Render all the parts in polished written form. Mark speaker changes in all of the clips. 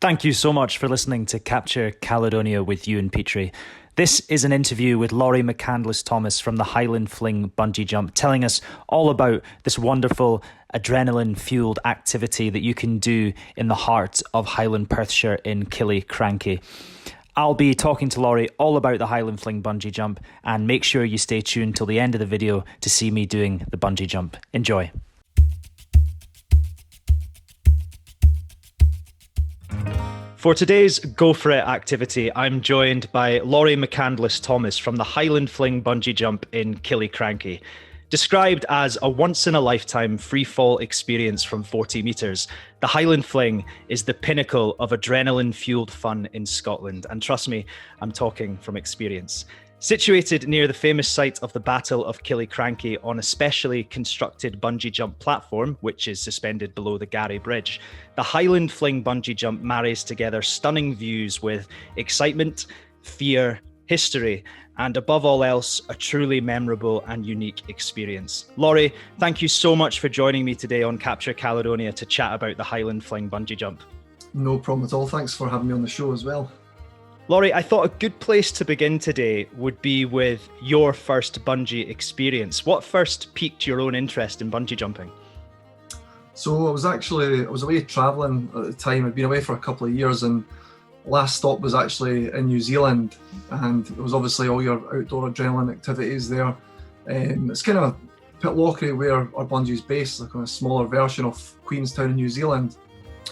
Speaker 1: Thank you so much for listening to Capture Caledonia with Ewan Petrie. This is an interview with Laurie McCandless Thomas from the Highland Fling Bungee Jump, telling us all about this wonderful adrenaline-fueled activity that you can do in the heart of Highland Perthshire in Killiecrankie. I'll be talking to Laurie all about the Highland Fling Bungee Jump, and make sure you stay tuned till the end of the video to see me doing the bungee jump. Enjoy. For today's Go For It activity, I'm joined by Laurie McCandless Thomas from the Highland Fling Bungee Jump in Killiecrankie. Described as a once-in-a-lifetime free-fall experience from 40 metres, the Highland Fling is the pinnacle of adrenaline-fueled fun in Scotland. And trust me, I'm talking from experience. Situated near the famous site of the Battle of Killiecrankie on a specially constructed bungee jump platform, which is suspended below the Garry Bridge, the Highland Fling Bungee Jump marries together stunning views with excitement, fear, history, and above all else, a truly memorable and unique experience. Laurie, thank you so much for joining me today on Capture Caledonia to chat about the Highland Fling Bungee Jump.
Speaker 2: No problem at all. Thanks for having me on the show as well.
Speaker 1: Laurie, I thought a good place to begin today would be with your first bungee experience. What first piqued your own interest in bungee jumping?
Speaker 2: So I was away travelling at the time. I'd been away for a couple of years, and last stop was actually in New Zealand, and it was obviously all your outdoor adrenaline activities there. It's kind of Pitlochry where our bungee is based, like a smaller version of Queenstown in New Zealand.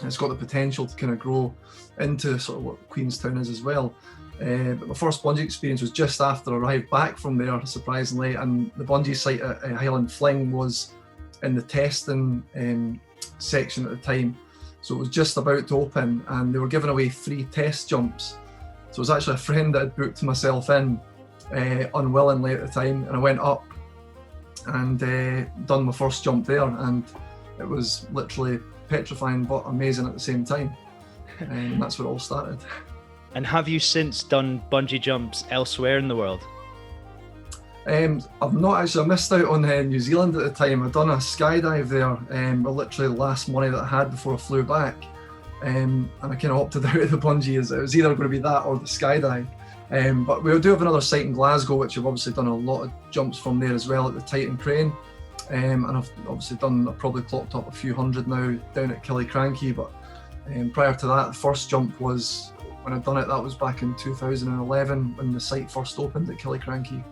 Speaker 2: It's got the potential to kind of grow into sort of what Queenstown is as well. But my first bungee experience was just after I arrived back from there, surprisingly, and the bungee site at Highland Fling was in the testing section at the time. So it was just about to open, and they were giving away free test jumps. So it was actually a friend that had booked myself in unwillingly at the time, and I went up and done my first jump there, and it was literally petrifying but amazing at the same time. And that's where it all started.
Speaker 1: And have you since done bungee jumps elsewhere in the world?
Speaker 2: I've not actually. I missed out on New Zealand at the time. I'd done a skydive there, but literally the last money that I had before I flew back. And I kind of opted out of the bungee, as it was either going to be that or the skydive. But we do have another site in Glasgow, which I've obviously done a lot of jumps from there as well, at the Titan Crane. And I've obviously I've probably clocked up a few hundred now down at Killiecrankie. But prior to that, the first jump was, when I'd done it, that was back in 2011 when the site first opened at Killiecrankie.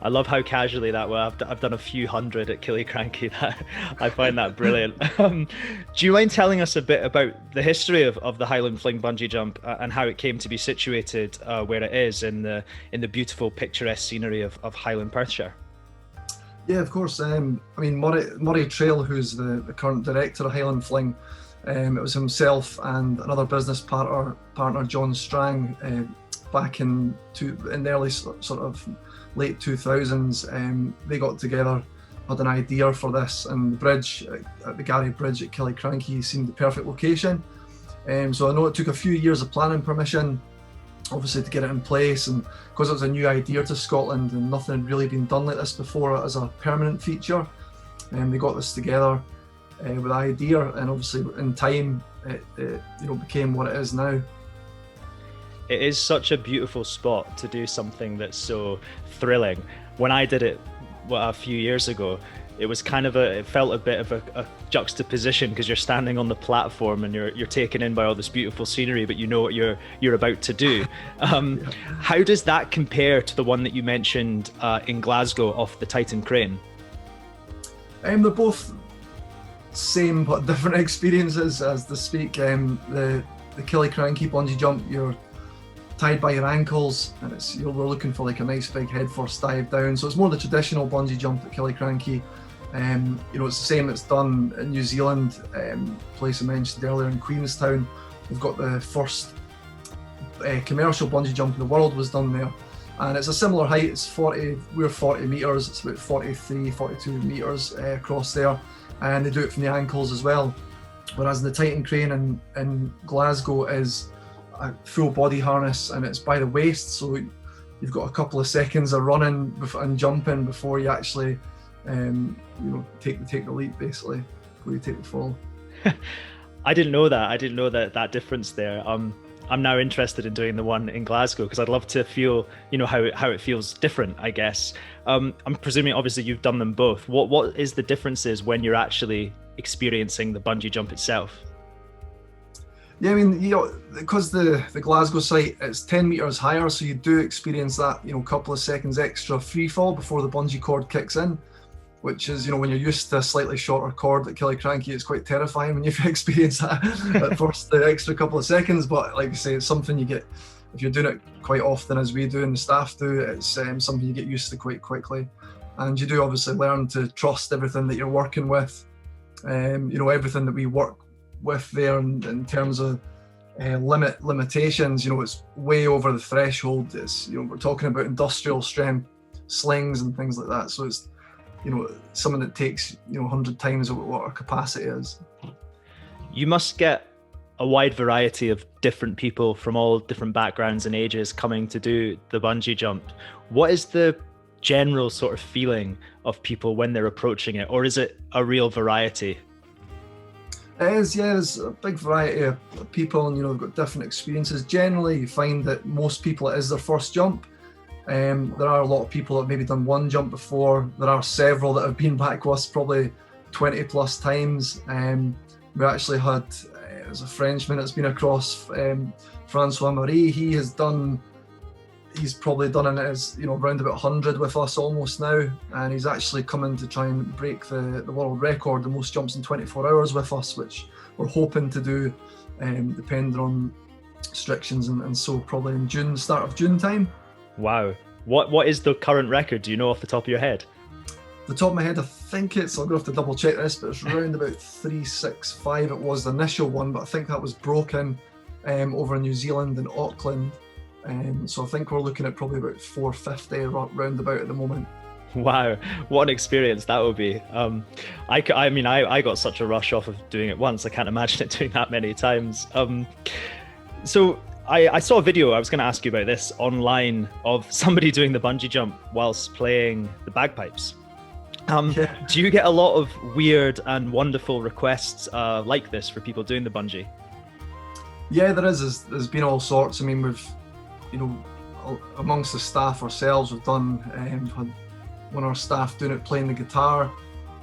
Speaker 1: I love how casually that was. I've done a few hundred at Killiecrankie. I find that brilliant. Do you mind telling us a bit about the history of the Highland Fling Bungee Jump and how it came to be situated where it is in the beautiful picturesque scenery of Highland Perthshire?
Speaker 2: Yeah, of course. Murray Trail, who's the current director of Highland Fling, it was himself and another business partner John Strang, back in the early sort of late 2000s. They got together, had an idea for this, and the bridge at the Garry Bridge at Killiecrankie seemed the perfect location. So I know it took a few years of planning permission, obviously, to get it in place, and because it was a new idea to Scotland and nothing had really been done like this before as a permanent feature, they got this together with the idea, and obviously in time it became what it is now.
Speaker 1: It is such a beautiful spot to do something that's so thrilling. When I did it a few years ago, it was it felt a bit of a juxtaposition, because you're standing on the platform and you're taken in by all this beautiful scenery, but you know what you're about to do. How does that compare to the one that you mentioned in Glasgow off the Titan Crane?
Speaker 2: They're both same but different experiences, as to speak. The Killiecrankie bungee jump, you're tied by your ankles, and we're looking for like a nice big head first dive down. So it's more the traditional bungee jump at Killiecrankie. It's the same that's done in New Zealand, place I mentioned earlier in Queenstown. We've got the first commercial bungee jump in the world was done there, and it's a similar height. It's 40 metres, it's about 42 metres across there, and they do it from the ankles as well. Whereas the Titan Crane in Glasgow is a full body harness, and it's by the waist, so you've got a couple of seconds of running and jumping before you actually take the leap, basically, before you take the fall.
Speaker 1: I didn't know that. I didn't know that difference there. I'm now interested in doing the one in Glasgow because I'd love to feel, how it feels different, I guess. I'm presuming, obviously, you've done them both. What is the differences when you're actually experiencing the bungee jump itself?
Speaker 2: Yeah, I mean, because the Glasgow site, it's 10 meters higher, so you do experience that, couple of seconds extra free fall before the bungee cord kicks in, which is, when you're used to a slightly shorter cord at Killiecrankie, it's quite terrifying when you've experienced that at first, the extra couple of seconds. But like I say, it's something you get, if you're doing it quite often as we do and the staff do, it's something you get used to quite quickly. And you do obviously learn to trust everything that you're working with. Everything that we work with there in terms of limitations, it's way over the threshold. It's, we're talking about industrial strength slings and things like that. So it's, something that takes 100 times what our capacity is.
Speaker 1: You must get a wide variety of different people from all different backgrounds and ages coming to do the bungee jump. What is the general sort of feeling of people when they're approaching it, or is it a real variety?
Speaker 2: It is, yeah, there's a big variety of people, and they've got different experiences. Generally, you find that most people, it is their first jump. There are a lot of people that have maybe done one jump before. There are several that have been back with us probably 20 plus times. We actually had, there's a Frenchman that's been across, Francois Marie. He's probably done it as, around about 100 with us almost now. And he's actually coming to try and break the world record, the most jumps in 24 hours with us, which we're hoping to do, depending on restrictions and so probably in June, start of June time.
Speaker 1: Wow. What is the current record? Do you know off the top of your head?
Speaker 2: The top of my head, I think I'm going to have to double check this, but it's around about 365. It was the initial one, but I think that was broken over in New Zealand in Auckland. So I think we're looking at probably about 450 roundabout at the moment. Wow,
Speaker 1: what an experience that would be. I got such a rush off of doing it once. I can't imagine it doing that many times. So I saw a video, I was going to ask you about this, online of somebody doing the bungee jump whilst playing the bagpipes. Do you get a lot of weird and wonderful requests like this for people doing the bungee?
Speaker 2: Yeah, there is. There's been all sorts. I mean, we've, amongst the staff ourselves, we've done, had one of our staff doing it playing the guitar,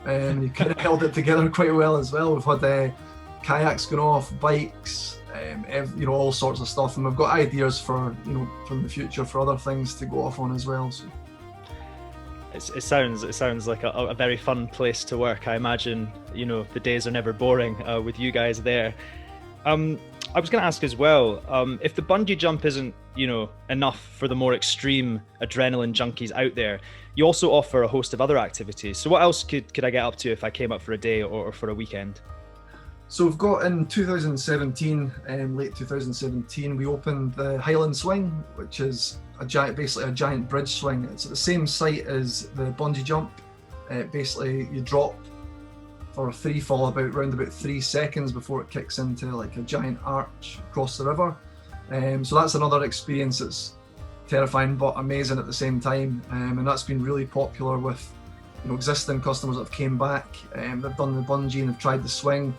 Speaker 2: and you kind of held it together quite well as well. We've had kayaks going off, bikes, all sorts of stuff, and we've got ideas for, from the future for other things to go off on as well. So.
Speaker 1: It sounds like a very fun place to work. I imagine, the days are never boring with you guys there. I was going to ask as well, if the bungee jump isn't, enough for the more extreme adrenaline junkies out there, you also offer a host of other activities. So what else could I get up to if I came up for a day or for a weekend?
Speaker 2: So we've got in 2017, late 2017, we opened the Highland Swing, which is basically a giant bridge swing. It's at the same site as the bungee jump. Basically, you drop for a free fall around about 3 seconds before it kicks into like a giant arch across the river. So that's another experience that's terrifying but amazing at the same time. And that's been really popular with existing customers that have came back. They've done the bungee and have tried the swing,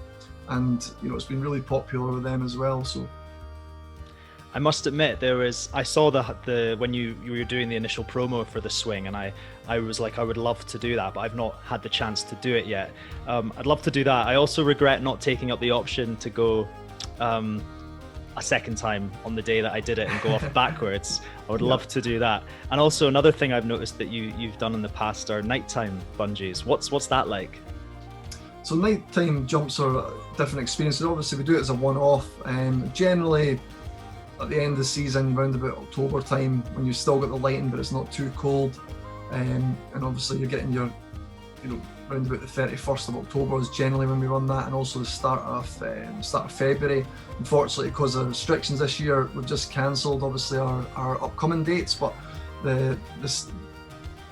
Speaker 2: and it's been really popular with them as well. So
Speaker 1: I must admit, I saw the when you were doing the initial promo for the swing, and I was like, I would love to do that, but I've not had the chance to do it yet. I'd love to do that. I also regret not taking up the option to go a second time on the day that I did it and go off backwards. I would love to do that. And also another thing I've noticed that you've done in the past are nighttime bungees. What's that like?
Speaker 2: So nighttime jumps are a different experience. Obviously we do it as a one-off. Generally at the end of the season, around about October time, when you've still got the lighting but it's not too cold, and obviously you're getting your, around about the 31st of October is generally when we run that, and also the start of February. Unfortunately, because of restrictions this year, we've just cancelled obviously our upcoming dates, but the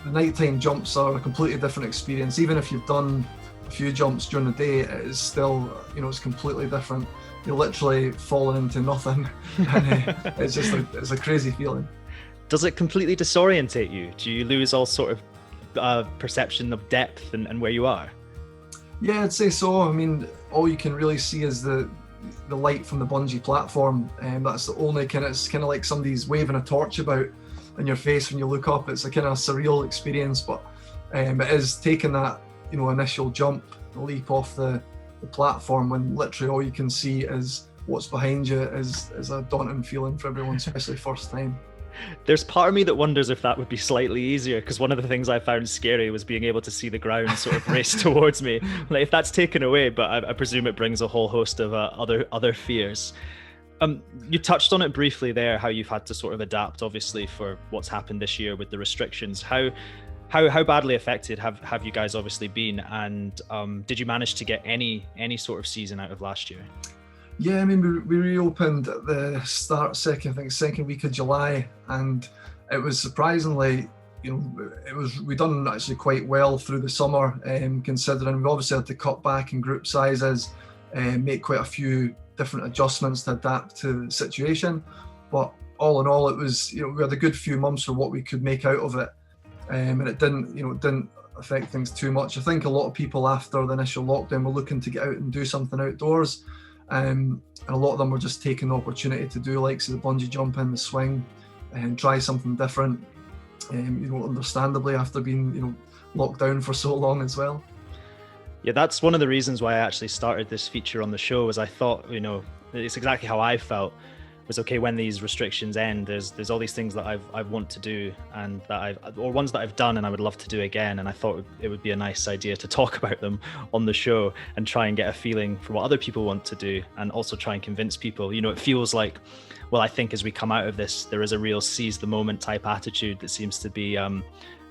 Speaker 2: nighttime jumps are a completely different experience. Even if you've done a few jumps during the day, it is still, it's completely different. You're literally falling into nothing, and it's a crazy feeling.
Speaker 1: Does it completely disorientate you? Do you lose all sort of perception of depth and where you are?
Speaker 2: Yeah, I'd say so. I mean, all you can really see is the light from the bungee platform, and that's the only it's kind of like somebody's waving a torch about in your face when you look up. It's a kind of surreal experience, but it is taking that initial jump, the leap off the platform, when literally all you can see is what's behind you is a daunting feeling for everyone, especially first time.
Speaker 1: There's part of me that wonders if that would be slightly easier, because one of the things I found scary was being able to see the ground sort of race towards me. Like, if that's taken away, but I presume it brings a whole host of other fears. You touched on it briefly there, how you've had to sort of adapt, obviously, for what's happened this year with the restrictions. How badly affected have you guys obviously been, and did you manage to get any sort of season out of last year?
Speaker 2: Yeah, I mean, we reopened at the second week of July, and it was surprisingly, we done actually quite well through the summer, considering we obviously had to cut back in group sizes and make quite a few different adjustments to adapt to the situation. But all in all, it was, we had a good few months for what we could make out of it, and it didn't affect things too much. I think a lot of people after the initial lockdown were looking to get out and do something outdoors. And a lot of them were just taking the opportunity to do likes of the bungee jumping, the swing, and try something different. Understandably, after being locked down for so long as well.
Speaker 1: Yeah, that's one of the reasons why I actually started this feature on the show. Was I thought, it's exactly how I felt. Was okay, when these restrictions end, there's all these things that I want to do, and or ones that I've done and I would love to do again, and I thought it would be a nice idea to talk about them on the show and try and get a feeling for what other people want to do, and also try and convince people. It feels like, well, I think as we come out of this, there is a real seize the moment type attitude that seems to be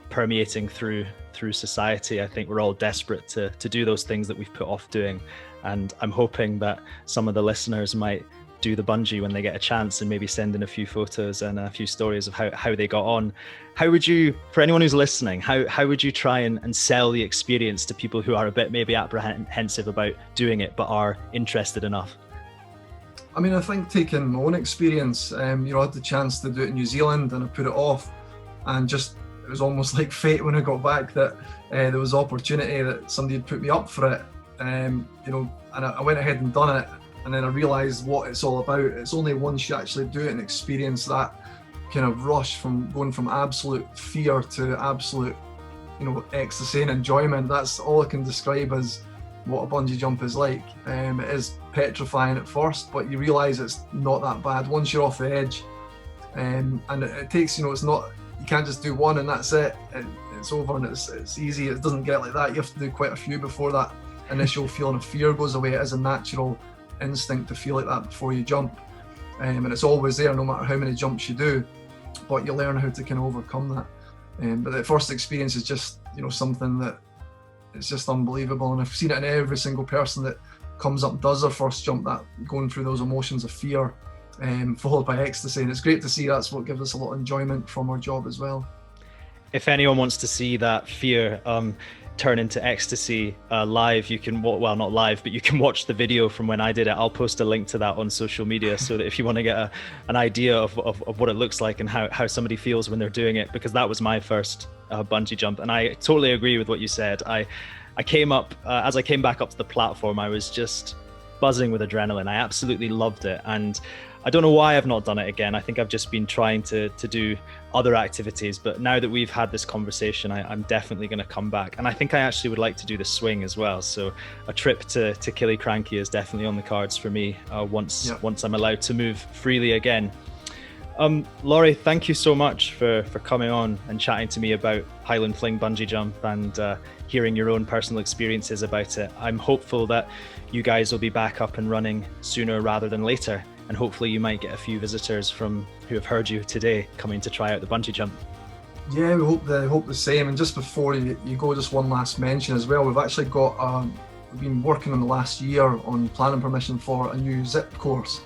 Speaker 1: permeating through society. I think we're all desperate to do those things that we've put off doing, and I'm hoping that some of the listeners might do the bungee when they get a chance, and maybe send in a few photos and a few stories of how they got on. How would you, for anyone who's listening, how would you try and sell the experience to people who are a bit maybe apprehensive about doing it but are interested enough?
Speaker 2: I mean, I think taking my own experience, I had the chance to do it in New Zealand and I put it off, and just it was almost like fate when I got back that there was opportunity that somebody had put me up for it, and I went ahead and done it. And then I realised what it's all about. It's only once you actually do it and experience that kind of rush from going from absolute fear to absolute, ecstasy and enjoyment. That's all I can describe as what a bungee jump is like. It is petrifying at first, but you realise it's not that bad once you're off the edge. And it takes, it's not, you can't just do one and that's it. It's over and it's easy. It doesn't get like that. You have to do quite a few before that initial feeling of fear goes away. It is a natural instinct to feel like that before you jump, and it's always there no matter how many jumps you do, but you learn how to kind of overcome that. But the first experience is just something that it's just unbelievable, and I've seen it in every single person that comes up and does their first jump, that going through those emotions of fear followed by ecstasy, and it's great to see. That's what gives us a lot of enjoyment from our job as well.
Speaker 1: If anyone wants to see that fear turn into ecstasy live, you can, well, not live, but you can watch the video from when I did it. I'll post a link to that on social media, so that if you want to get an idea of what it looks like and how somebody feels when they're doing it, because that was my first bungee jump. And I totally agree with what you said. I came up, as I came back up to the platform, I was just buzzing with adrenaline. I absolutely loved it, and I don't know why I've not done it again. I think I've just been trying to do other activities, but now that we've had this conversation, I'm definitely going to come back. And I think I actually would like to do the swing as well. So a trip to Killiecrankie is definitely on the cards for me once I'm allowed to move freely again. Laurie, thank you so much for coming on and chatting to me about Highland Fling Bungee Jump and hearing your own personal experiences about it. I'm hopeful that you guys will be back up and running sooner rather than later. And hopefully you might get a few visitors who have heard you today coming to try out the bungee jump.
Speaker 2: Yeah, we hope the same. And just before you go, just one last mention as well. We've actually got, we've been working on the last year on planning permission for a new zip course,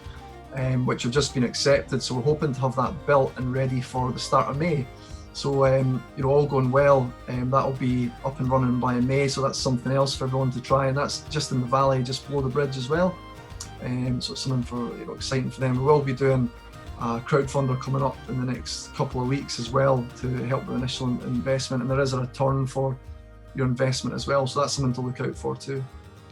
Speaker 2: which have just been accepted. So we're hoping to have that built and ready for the start of May. So, all going well, that'll be up and running by May. So that's something else for everyone to try. And that's just in the valley, just below the bridge as well. So it's something for exciting for them. We will be doing a crowdfunder coming up in the next couple of weeks as well to help with initial investment, and there is a return for your investment as well. So that's something to look out for too.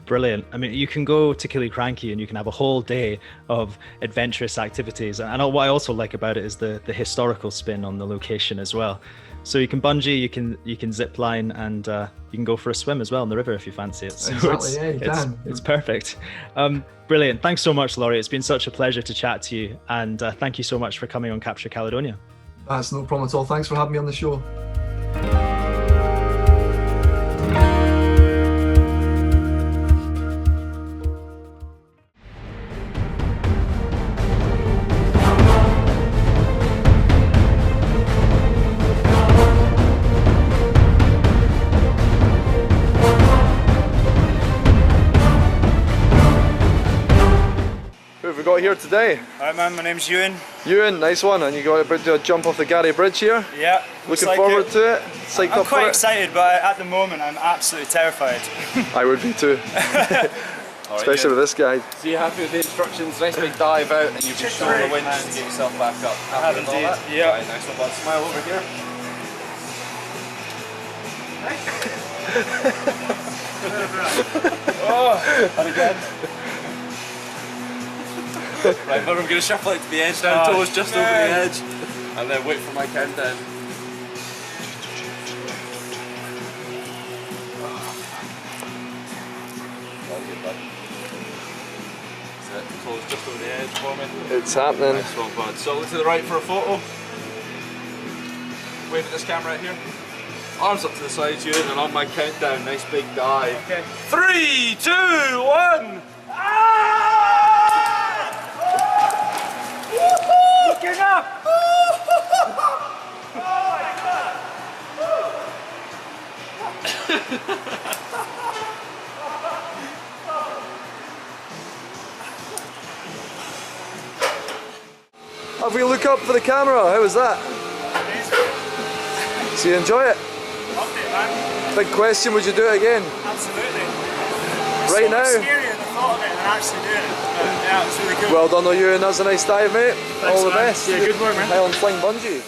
Speaker 1: Brilliant. I mean, you can go to Killiecrankie and you can have a whole day of adventurous activities. And what I also like about it is the historical spin on the location as well. So you can bungee, you can zip line, and you can go for a swim as well in the river if you fancy it. So
Speaker 2: Exactly,
Speaker 1: it's perfect. Brilliant. Thanks so much, Laurie. It's been such a pleasure to chat to you. And thank you so much for coming on Capture Caledonia.
Speaker 2: That's no problem at all. Thanks for having me on the show. Who have we got here today?
Speaker 3: Alright man, my name's Ewan.
Speaker 2: Ewan, nice one. And you got about to jump off the Gary Bridge here?
Speaker 3: Yeah.
Speaker 2: Looking forward to it? Psyched
Speaker 3: I'm
Speaker 2: up
Speaker 3: quite
Speaker 2: for
Speaker 3: excited, but at the moment I'm absolutely terrified.
Speaker 2: I would be too. Especially with this guy.
Speaker 4: So you're happy with the instructions? Nice big dive out and you've been shown the winch to get yourself back up.
Speaker 3: I have indeed, yeah.
Speaker 4: Right, nice one, bud. Smile over here.
Speaker 3: Oh, and again.
Speaker 4: Right, but I'm going to shuffle it to the edge down, toes just over the edge, and then wait for my countdown. Well good, bud. That's it, toes just over the edge for me.
Speaker 2: It's happening.
Speaker 4: Nice one, bud. So look to the right for a photo. Wave at this camera right here. Arms up to the side, Ewan, and on my countdown, nice big dive.
Speaker 3: Okay.
Speaker 4: 3, 2, 1!
Speaker 3: Looking up!
Speaker 2: Have we look up for the camera? How was that? So you enjoy it?
Speaker 3: Loved it, man.
Speaker 2: Big question, would you do it again?
Speaker 3: Absolutely.
Speaker 2: Right now?
Speaker 3: It's so much scarier the thought of it than actually doing it. But yeah, it was really cool.
Speaker 2: Well done, Ewan. That's a nice dive, mate.
Speaker 3: Thanks,
Speaker 2: All the
Speaker 3: man.
Speaker 2: best.
Speaker 3: Yeah, good work, man.
Speaker 2: Highland Fling Bungee.